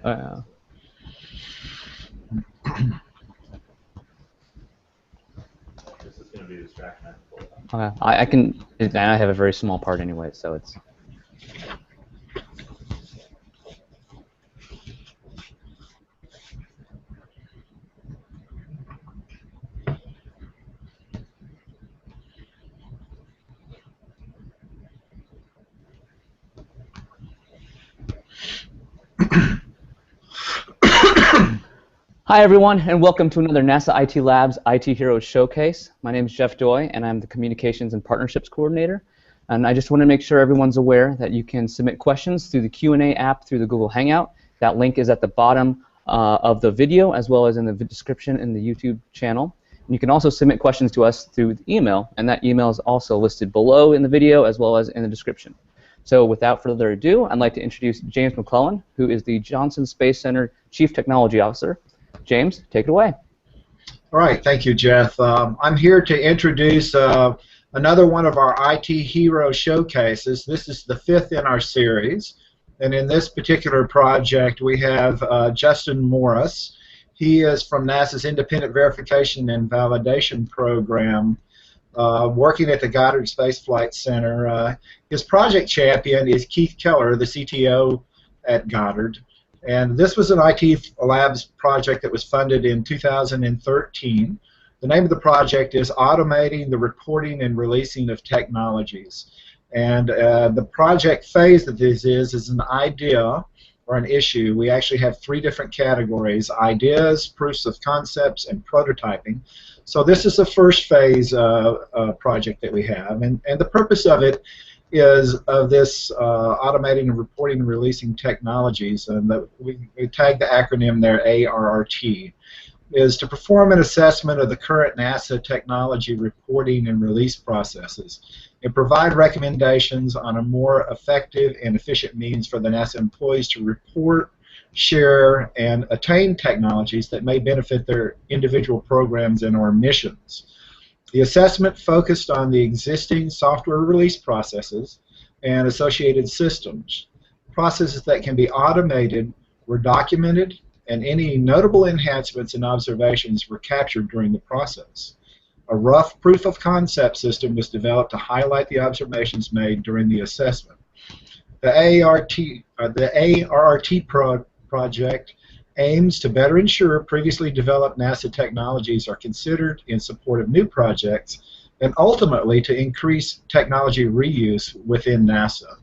This is going to be a distraction. Okay, I can. And I have a very small part anyway, so it's. Hi everyone, and welcome to another NASA IT Labs IT Heroes Showcase. My name is Jeff Doy, and I'm the Communications and Partnerships Coordinator. And I just want to make sure everyone's aware that you can submit questions through the Q&A app through the Google Hangout. That link is at the bottom of the video, as well as in the description in the YouTube channel. And you can also submit questions to us through the email, and that email is also listed below in the video, as well as in the description. So without further ado, I'd like to introduce James McClellan, who is the Johnson Space Center Chief Technology Officer. James, take it away. All right, thank you, Jeff. I'm here to introduce another one of our IT Hero showcases. This is the 5th in our series, and in this particular project we have Justin Morris. He is from NASA's Independent Verification and Validation Program, working at the Goddard Space Flight Center. His project champion is Keith Keller, the CTO at Goddard. And this was an IT Labs project that was funded in 2013. The name of the project is Automating the Reporting and Releasing of Technologies. And the project phase that this is an idea or an issue. We actually have 3 different categories: ideas, proofs of concepts, and prototyping. So this is the first phase project that we have. And the purpose of it is of this automating and reporting and releasing technologies, and we tag the acronym there ARRT, is to perform an assessment of the current NASA technology reporting and release processes and provide recommendations on a more effective and efficient means for the NASA employees to report, share, and attain technologies that may benefit their individual programs and or missions. The assessment focused on the existing software release processes and associated systems. Processes that can be automated were documented, and any notable enhancements and observations were captured during the process. A rough proof of concept system was developed to highlight the observations made during the assessment. The ARRT project aims to better ensure previously developed NASA technologies are considered in support of new projects, and ultimately to increase technology reuse within NASA.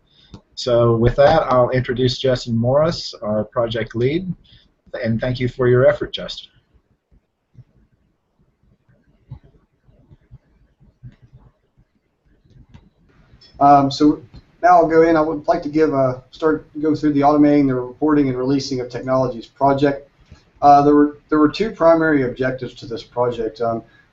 So with that, I'll introduce Justin Morris, our project lead, and thank you for your effort, Justin. So now I'll go in. I would like to go through the automating the reporting and releasing of technologies project. There were 2 primary objectives to this project.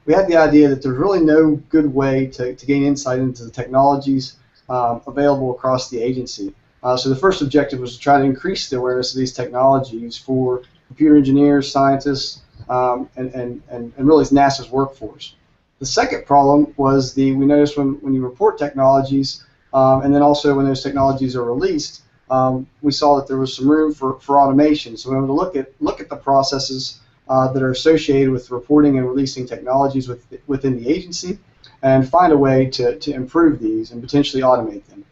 We had the idea that there's really no good way to gain insight into the technologies available across the agency. So the first objective was to try to increase the awareness of these technologies for computer engineers, scientists, and really NASA's workforce. The second problem was we noticed when you report technologies, and then also when those technologies are released, we saw that there was some room for automation. So we wanted to look at the processes that are associated with reporting and releasing technologies within the agency, and find a way to improve these and potentially automate them.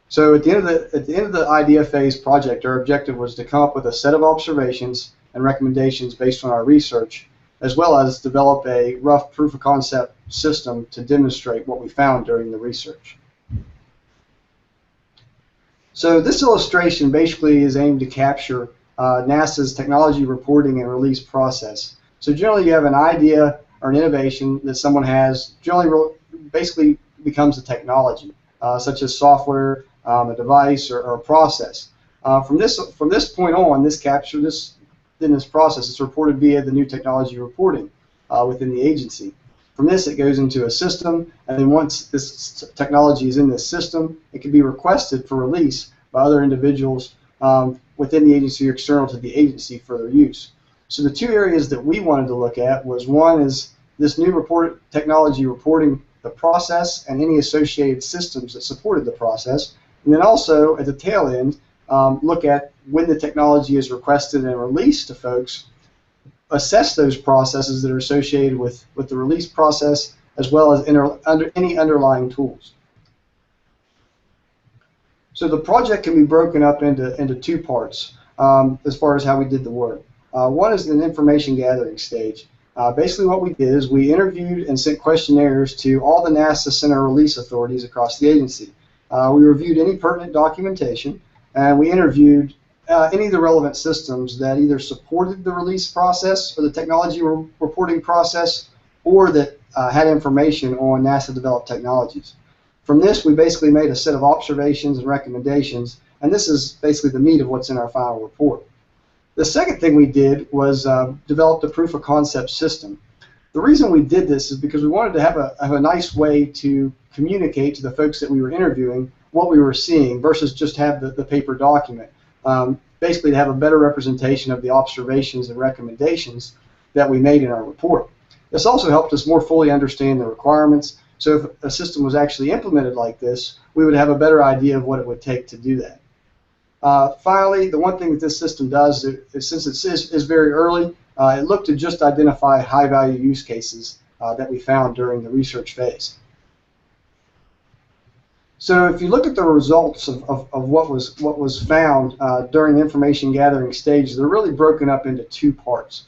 So at the end of the idea phase project, our objective was to come up with a set of observations and recommendations based on our research, as well as develop a rough proof of concept system to demonstrate what we found during the research. So this illustration basically is aimed to capture NASA's technology reporting and release process. So generally you have an idea or an innovation that someone has, generally basically becomes a technology, such as software, a device, or a process. From this point on, in this process, it's reported via the new technology reporting within the agency. From this, it goes into a system, and then once this technology is in this system, it can be requested for release by other individuals within the agency or external to the agency for their use. So the 2 areas that we wanted to look at was, one is this new technology reporting the process and any associated systems that supported the process, and then also at the tail end, look at when the technology is requested and released to folks, assess those processes that are associated with the release process, as well as any underlying tools. So the project can be broken up into two parts as far as how we did the work. One is an information gathering stage. Basically what we did is we interviewed and sent questionnaires to all the NASA Center release authorities across the agency. We reviewed any pertinent documentation, and we interviewed any of the relevant systems that either supported the release process or the technology reporting process, or that had information on NASA-developed technologies. From this, we basically made a set of observations and recommendations, and this is basically the meat of what's in our final report. The second thing we did was develop a proof of concept system. The reason we did this is because we wanted to have a nice way to communicate to the folks that we were interviewing what we were seeing versus just have the paper document. Basically to have a better representation of the observations and recommendations that we made in our report. This also helped us more fully understand the requirements, so if a system was actually implemented like this, we would have a better idea of what it would take to do that. Finally, the one thing that this system does, since it is very early, it looked to just identify high-value use cases that we found during the research phase. So if you look at the results of what was found during the information gathering stage, they're really broken up into two parts.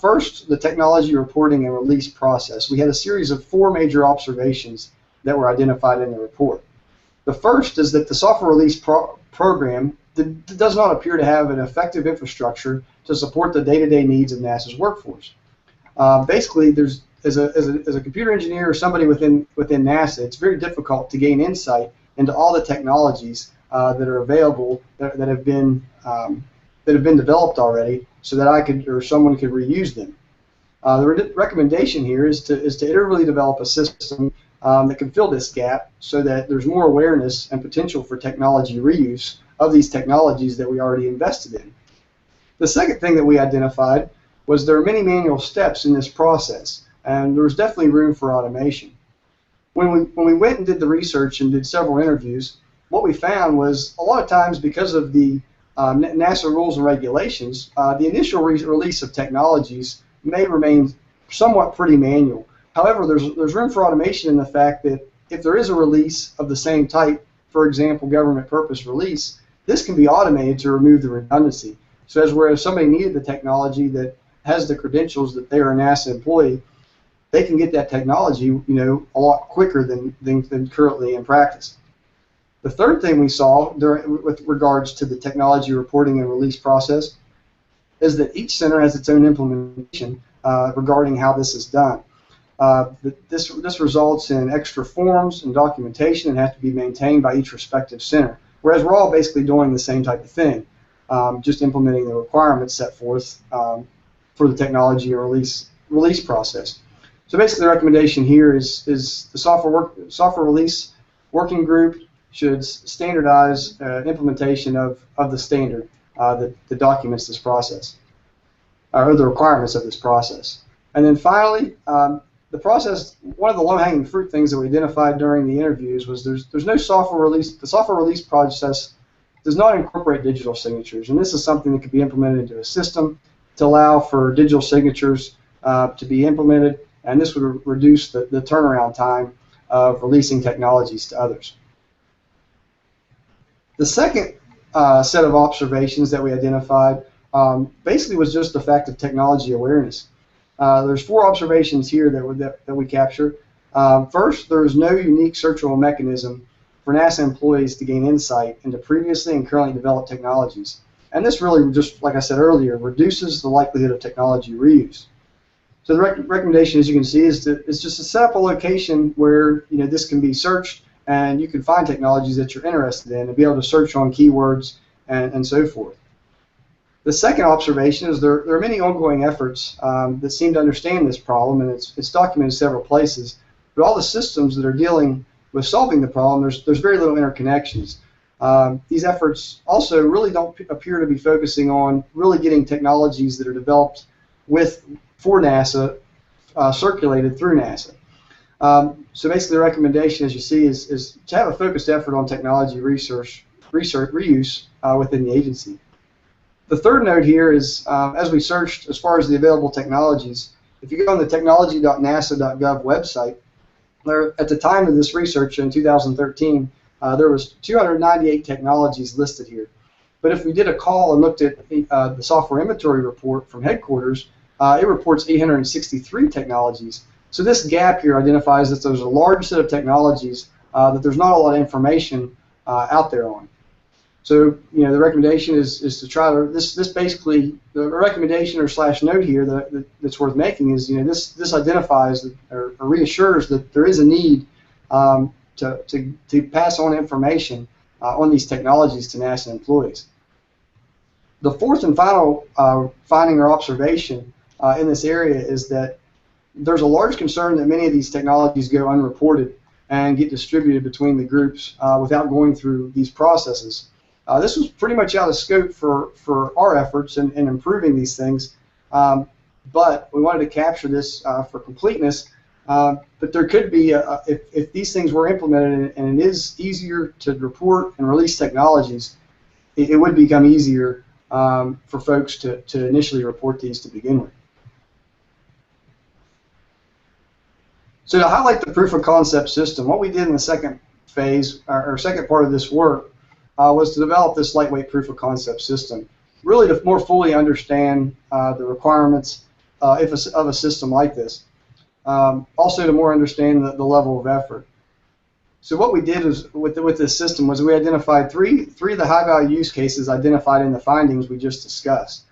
First, the technology reporting and release process. We had a series of 4 major observations that were identified in the report. The first is that the software release program does not appear to have an effective infrastructure to support the day-to-day needs of NASA's workforce. Basically, as a computer engineer or somebody within NASA, it's very difficult to gain insight into all the technologies that are available that have been developed already, so that I could or someone could reuse them. The recommendation here is to iteratively develop a system that can fill this gap, so that there's more awareness and potential for technology reuse of these technologies that we already invested in. The second thing that we identified was there are many manual steps in this process, and there was definitely room for automation. When we went and did the research and did several interviews, what we found was a lot of times, because of the NASA rules and regulations, the initial release of technologies may remain somewhat pretty manual. However, there's room for automation in the fact that if there is a release of the same type, for example, government purpose release, this can be automated to remove the redundancy. So as whereas somebody needed the technology that has the credentials that they are a NASA employee, they can get that technology, a lot quicker than currently in practice. The third thing we saw with regards to the technology reporting and release process is that each center has its own implementation regarding how this is done. This results in extra forms and documentation that have to be maintained by each respective center, whereas we're all basically doing the same type of thing, just implementing the requirements set forth for the technology or release process. So basically the recommendation here is the software release working group should standardize implementation of the standard that documents this process, or the requirements of this process. And then finally, the process, one of the low-hanging fruit things that we identified during the interviews was there's no software release. The software release process does not incorporate digital signatures, and this is something that could be implemented into a system to allow for digital signatures to be implemented, and this would reduce the turnaround time of releasing technologies to others. The second set of observations that we identified basically was just the fact of technology awareness. There's 4 observations here that we capture. First, there is no unique searchable mechanism for NASA employees to gain insight into previously and currently developed technologies. And this really, just like I said earlier, reduces the likelihood of technology reuse. So the recommendation, as you can see, is just to set up a location where this can be searched, and you can find technologies that you're interested in and be able to search on keywords and so forth. The second observation is there are many ongoing efforts that seem to understand this problem, and it's documented in several places. But all the systems that are dealing with solving the problem, there's very little interconnections. These efforts also really don't appear to be focusing on really getting technologies that are developed for NASA circulated through NASA. So basically the recommendation, as you see, is to have a focused effort on technology research reuse within the agency. The third note here is, as we searched as far as the available technologies, if you go on the technology.nasa.gov website, there, at the time of this research in 2013, there was 298 technologies listed here. But if we did a call and looked at the software inventory report from headquarters, it reports 863 technologies. So this gap here identifies that there's a large set of technologies that there's not a lot of information out there on. So, you know, the recommendation is to try to, this basically, the recommendation or slash note here that's worth making is, you know, this identifies or reassures that there is a need to pass on information on these technologies to NASA employees. The fourth and final finding or observation in this area is that there's a large concern that many of these technologies go unreported and get distributed between the groups without going through these processes. This was pretty much out of scope for our efforts in improving these things, but we wanted to capture this for completeness. But there could be, if these things were implemented and it is easier to report and release technologies, it would become easier for folks to initially report these to begin with. So to highlight the proof of concept system, what we did in the second phase, or second part of this work, was to develop this lightweight proof of concept system, really to more fully understand the requirements of a system like this. Also to more understand the level of effort. So what we did is with this system was we identified three of the high value use cases identified in the findings we just discussed.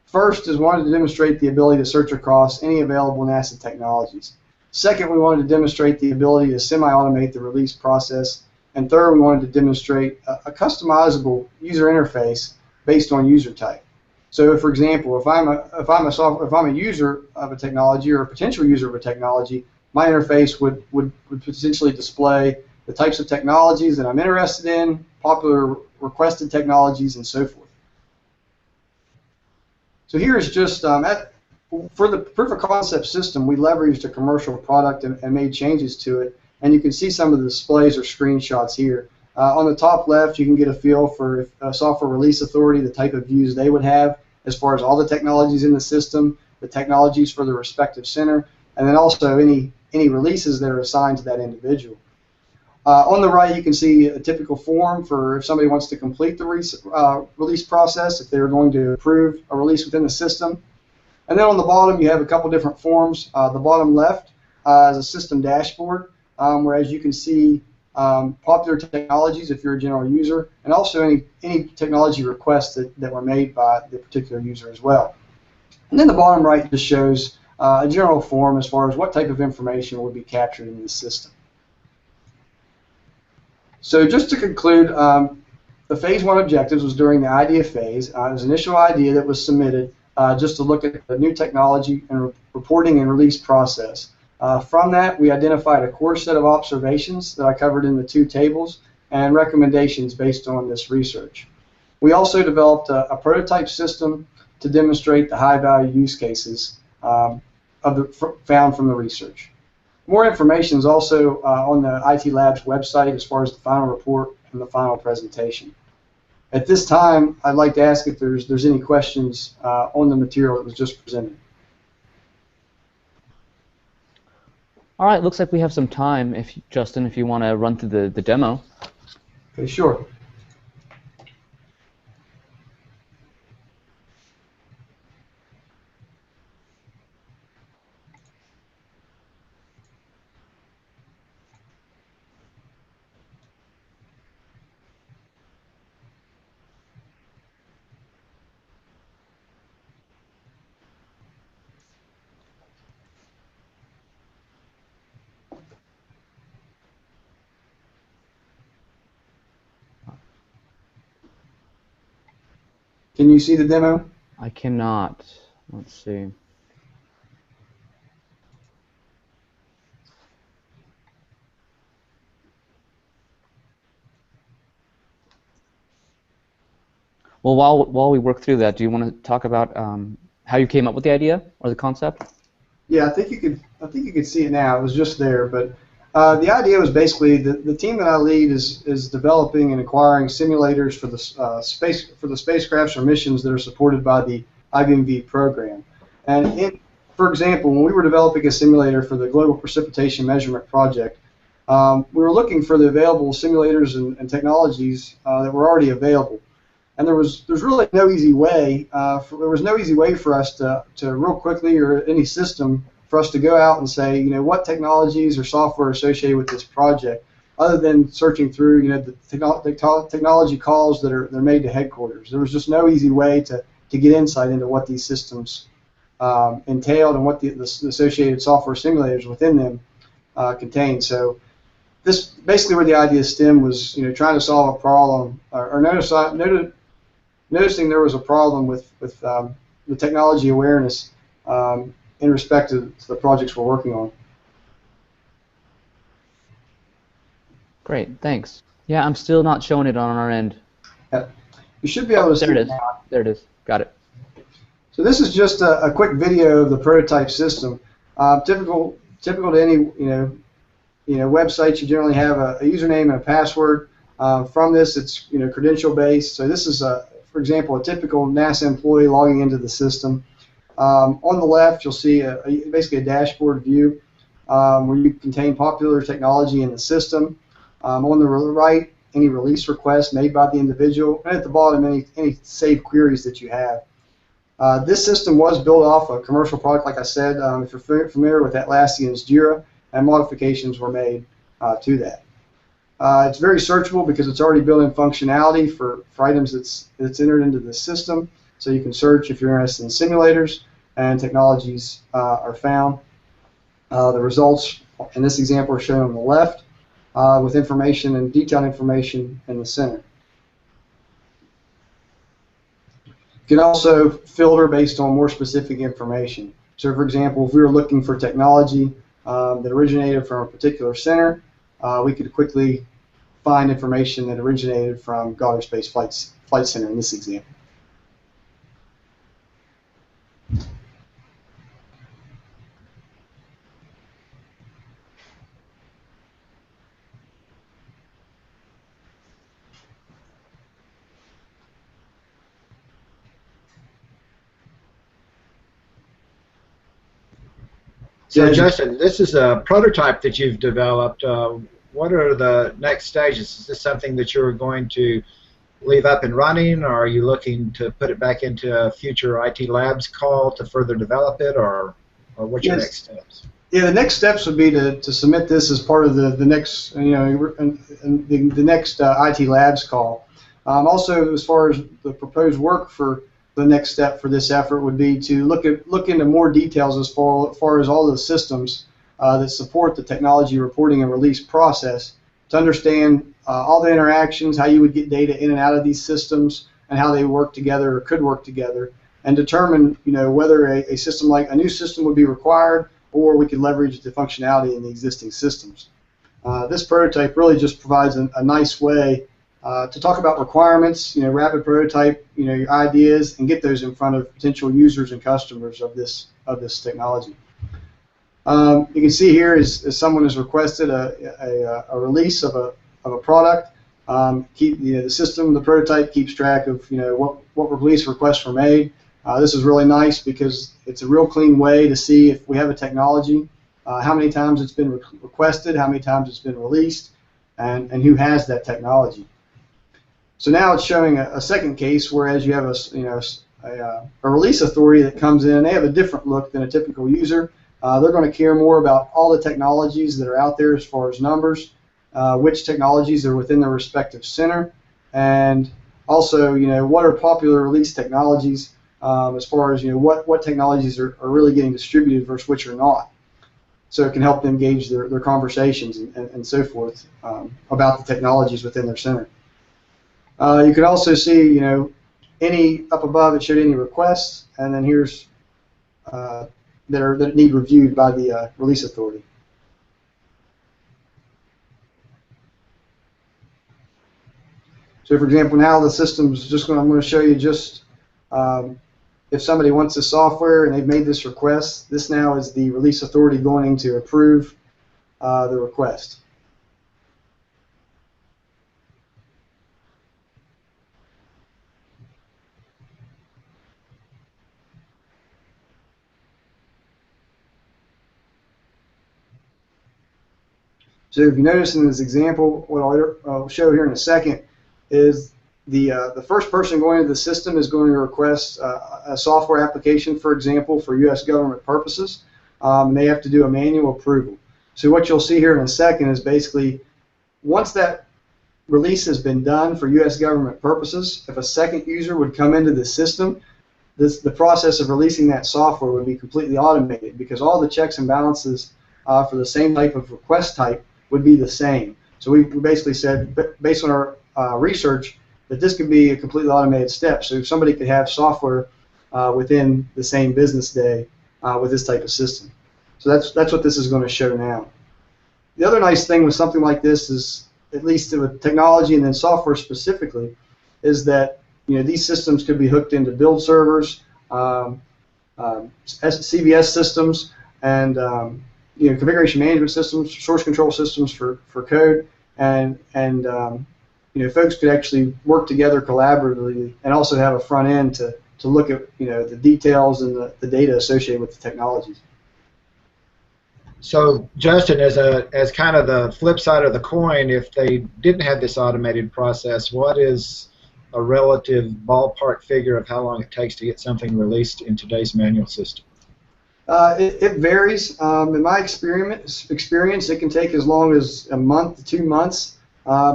First is wanted to demonstrate the ability to search across any available NASA technologies. Second, we wanted to demonstrate the ability to semi-automate the release process. And third, we wanted to demonstrate a customizable user interface based on user type. So, for example, if I'm a user of a technology or a potential user of a technology, my interface would potentially display the types of technologies that I'm interested in, popular requested technologies, and so forth. So here is just for the proof of concept system, we leveraged a commercial product and made changes to it. And you can see some of the displays or screenshots here. On the top left, you can get a feel for a software release authority, the type of views they would have as far as all the technologies in the system, the technologies for the respective center, and then also any releases that are assigned to that individual. On the right, you can see a typical form for if somebody wants to complete the release process, if they're going to approve a release within the system. And then on the bottom, you have a couple different forms. The bottom left is a system dashboard. Whereas you can see popular technologies if you're a general user, and also any technology requests that were made by the particular user as well. And then the bottom right just shows a general form as far as what type of information will be captured in the system. So just to conclude, the phase 1 objectives was during the idea phase. It was an initial idea that was submitted just to look at the new technology and reporting and release process. From that, we identified a core set of observations that I covered in the 2 tables and recommendations based on this research. We also developed a prototype system to demonstrate the high-value use cases found from the research. More information is also on the IT Labs website as far as the final report and the final presentation. At this time, I'd like to ask if there's any questions on the material that was just presented. All right, looks like we have some time, Justin, if you want to run through the demo. Okay, sure. Can you see the demo? I cannot. Let's see. Well, while we work through that, do you want to talk about how you came up with the idea or the concept? Yeah, I think you could see it now. It was just there, but The idea was basically the team that I lead is developing and acquiring simulators for the spacecrafts or missions that are supported by the IV&V program. And for example, when we were developing a simulator for the Global Precipitation Measurement Project, we were looking for the available simulators and technologies that were already available. And there's really no easy way. There was no easy way for us to real quickly, or any system for us to go out and say, what technologies or software are associated with this project, other than searching through, the technology calls that are made to headquarters. There was just no easy way to get insight into what these systems entailed and what the associated software simulators within them contained. So this basically where the idea stemmed was, trying to solve a problem, or noticing there was a problem with the technology awareness in respect to the projects we're working on. Great, thanks. Yeah, I'm still not showing it on our end. Yeah. You should be able to see there it it is. now. There it is. Got it. So this is just a quick video of the prototype system. Typical to any website, you generally have a username and a password. From this, it's credential based. So this is for example, a typical NASA employee logging into the system. On the left, you'll see basically a dashboard view where you contain popular technology in the system. On the right, any release requests made by the individual, and at the bottom, any saved queries that you have. This system was built off a commercial product, like I said. If you're familiar with Atlassian's Jira, and modifications were made to that. It's very searchable because it's already built-in functionality for items that's entered into the system. So you can search if you're interested in simulators, and technologies are found. The results in this example are shown on the left, with information and detailed information in the center. You can also filter based on more specific information. So for example, if we were looking for technology that originated from a particular center, we could quickly find information that originated from Goddard Space Flight Center in this example. So Justin, this is a prototype that you've developed. What are the next stages? Is this something that you're going to leave up and running, or are you looking to put it back into a future IT labs call to further develop it, or what's your next steps? Yeah, the next steps would be to submit this as part of the next the next IT labs call. Also, as far as the proposed work for the next step for this effort would be to look into more details as far as all the systems that support the technology reporting and release process, to understand all the interactions, how you would get data in and out of these systems, and how they work together or could work together, and determine whether a system like a new system would be required, or we could leverage the functionality in the existing systems. This prototype really just provides a nice way to talk about requirements, rapid prototype, your ideas, and get those in front of potential users and customers of this technology. You can see here is someone has requested a release of a product. The system, the prototype keeps track of what release requests were made. This is really nice because it's a real clean way to see if we have a technology, how many times it's been requested, how many times it's been released, and who has that technology. So now it's showing a second case, whereas you have a release authority that comes in. They have a different look than a typical user. They're going to care more about all the technologies that are out there as far as numbers, which technologies are within their respective center, and also what are popular release technologies as far as what technologies are really getting distributed versus which are not. So it can help them gauge their conversations and so forth about the technologies within their center. You can also see, any up above it showed any requests, and then here's that need reviewed by the release authority. So, for example, now the system's I'm going to show you just if somebody wants this software and they've made this request. This now is the release authority going to approve the request. So if you notice in this example, what I'll show here in a second is the first person going into the system is going to request a software application, for example, for U.S. government purposes. And they have to do a manual approval. So what you'll see here in a second is basically once that release has been done for U.S. government purposes, if a second user would come into the system, the process of releasing that software would be completely automated because all the checks and balances for the same type of request type would be the same. So we basically said, based on our research, that this could be a completely automated step. So if somebody could have software within the same business day with this type of system. So that's what this is going to show now. The other nice thing with something like this is, at least with technology and then software specifically, is that these systems could be hooked into build servers, CBS systems, and configuration management systems, source control systems for code, and folks could actually work together collaboratively and also have a front end to look at the details and the data associated with the technologies. So Justin, as kind of the flip side of the coin, if they didn't have this automated process, what is a relative ballpark figure of how long it takes to get something released in today's manual system? It varies. In my experience, it can take as long as a month to 2 months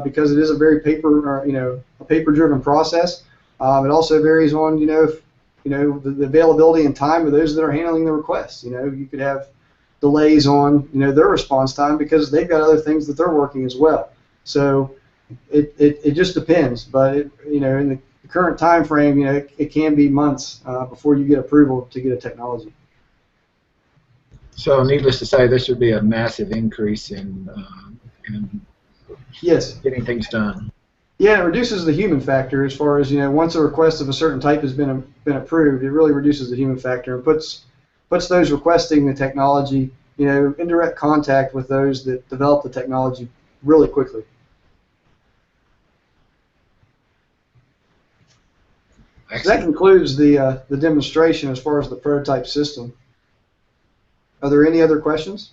because it is a very paper-driven process. It also varies on the availability and time of those that are handling the requests. You could have delays on their response time because they've got other things that they're working as well. So it just depends. But in the current time frame, it can be months before you get approval to get a technology. So needless to say, this would be a massive increase in yes, getting things done. Yeah, it reduces the human factor as far as once a request of a certain type has been approved, it really reduces the human factor and puts those requesting the technology in direct contact with those that develop the technology really quickly. So that concludes the demonstration as far as the prototype system. Are there any other questions?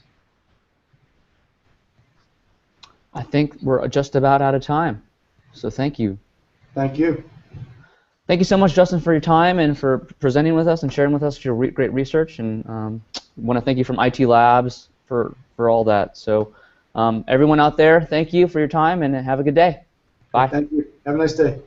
I think we're just about out of time. So thank you. Thank you. Thank you so much, Justin, for your time and for presenting with us and sharing with us your great research. And want to thank you from IT Labs for all that. So everyone out there, thank you for your time and have a good day. Bye. Thank you. Have a nice day.